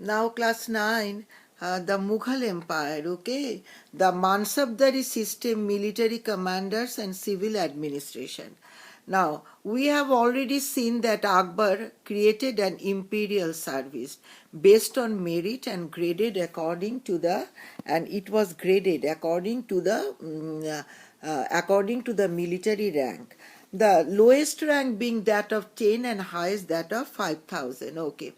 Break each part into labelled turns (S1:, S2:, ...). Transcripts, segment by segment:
S1: Now class 9, the Mughal Empire, okay? The Mansabdari system, military commanders and civil administration. Now, we have already seen that Akbar created an imperial service based on merit and graded according to the, and it was graded according to the military rank. The lowest rank being that of 10 and highest that of 5,000, okay.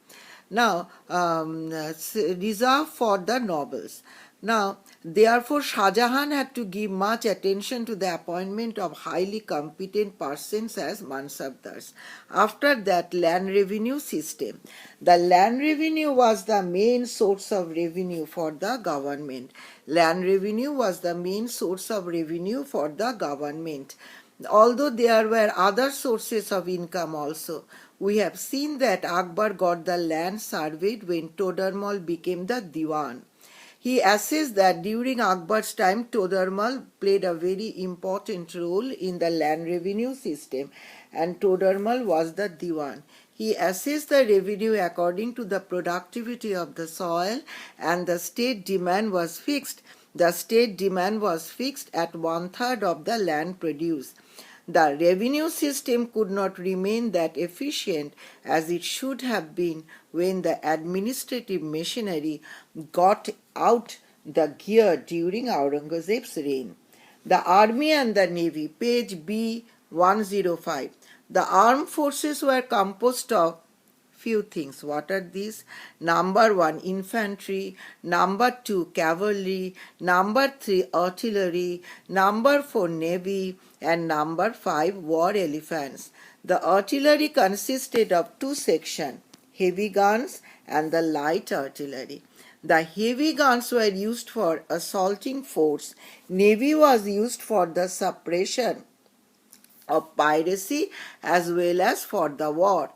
S1: Now, reserved for the nobles. Now, therefore, Shah Jahan had to give much attention to the appointment of highly competent persons as mansabdars. After that, land revenue system. The land revenue was the main source of revenue for the government. Land revenue was the main source of revenue for the government. Although there were other sources of income also, we have seen that Akbar got the land surveyed when Todarmal became the Diwan. He assessed that during Akbar's time, Todarmal played a very important role in the land revenue system, and Todarmal was the Diwan. He assessed the revenue according to the productivity of the soil, and the state demand was fixed. The state demand was fixed at 1/3 of the land produce. The revenue system could not remain that efficient as it should have been when the administrative machinery got out the gear during Aurangzeb's reign. The army and the navy, page B105. The armed forces were composed of few things. What are these? Number 1, infantry. Number 2, cavalry. Number 3, artillery. Number 4, navy. And number 5, war elephants. The artillery consisted of two sections, heavy guns and the light artillery. The heavy guns were used for assaulting forts. Navy was used for the suppression of piracy as well as for the war.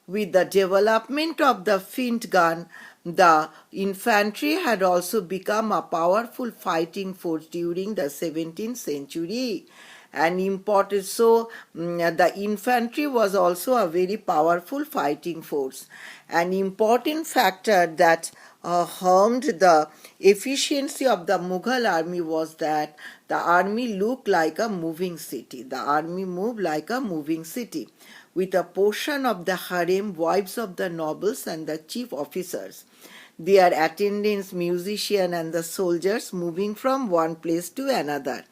S1: With the development of the flint gun, the infantry had also become a powerful fighting force during the 17th century. The infantry was also a very powerful fighting force. An important factor that harmed the efficiency of the Mughal army was that the army looked like a moving city. The army moved like a moving city, with a portion of the harem, wives of the nobles and the chief officers, their attendants, musicians, and the soldiers moving from one place to another.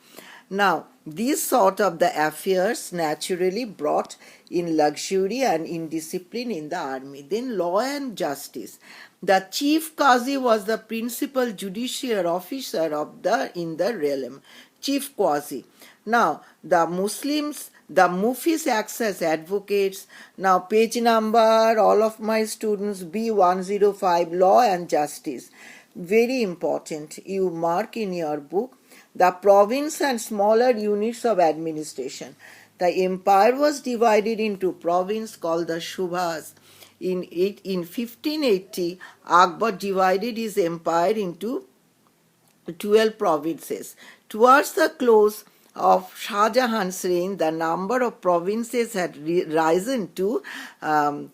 S1: Now, these sort of the affairs naturally brought in luxury and indiscipline in the army. Then law and justice. The chief qazi was the principal judicial officer in the realm. Chief qazi. Now, the Muslims, the Mufis acts as advocates. Now, page number, all of my students, B105, law and justice. Very important. You mark in your book the province and smaller units of administration. The empire was divided into province called the Shubhas. In 1580, Akbar divided his empire into 12 provinces. Towards the close of Shah Jahan's reign, the number of provinces had risen to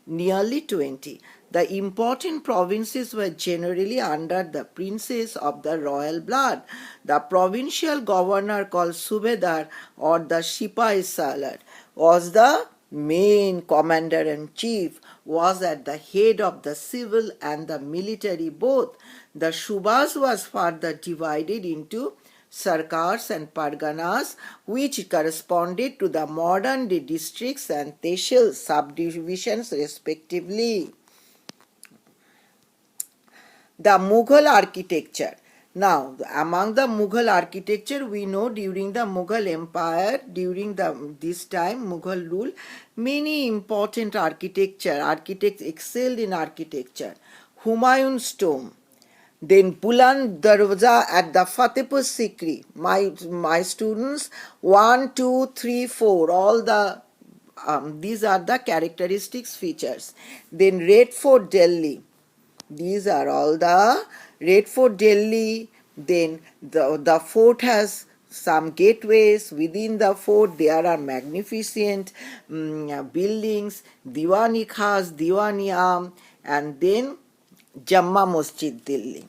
S1: nearly 20. The important provinces were generally under the princes of the royal blood. The provincial governor, called Subedar or the Sipahi Salar, was the main commander-in-chief, was at the head of the civil and the military both. The Shubhas was further divided into sarkars and parganas, which corresponded to the modern day districts and tehsil subdivisions respectively. The Mughal architecture. Now, among the Mughal architecture, we know during the Mughal Empire, during this time, Mughal rule, many important architects excelled in architecture. Humayun's tomb, then Buland Darwaza at the Fatehpur Sikri. My students, 1, 2, 3, 4, all the these are the characteristics features. Then Red Fort Delhi. These are all the Red Fort Delhi. Then the fort has some gateways. Within the fort there are magnificent buildings, Diwani Khas, Diwani Am, and then Jamma Masjid, Delhi.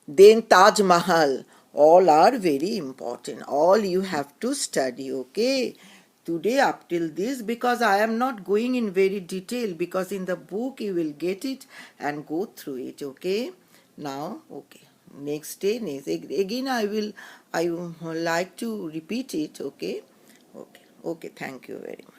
S1: Then Taj Mahal. All are very important. All you have to study, okay? Today up till this, because I am not going in very detail, because in the book you will get it and go through it, okay? Now, okay. Next day, again I would like to repeat it, okay? Okay, okay, thank you very much.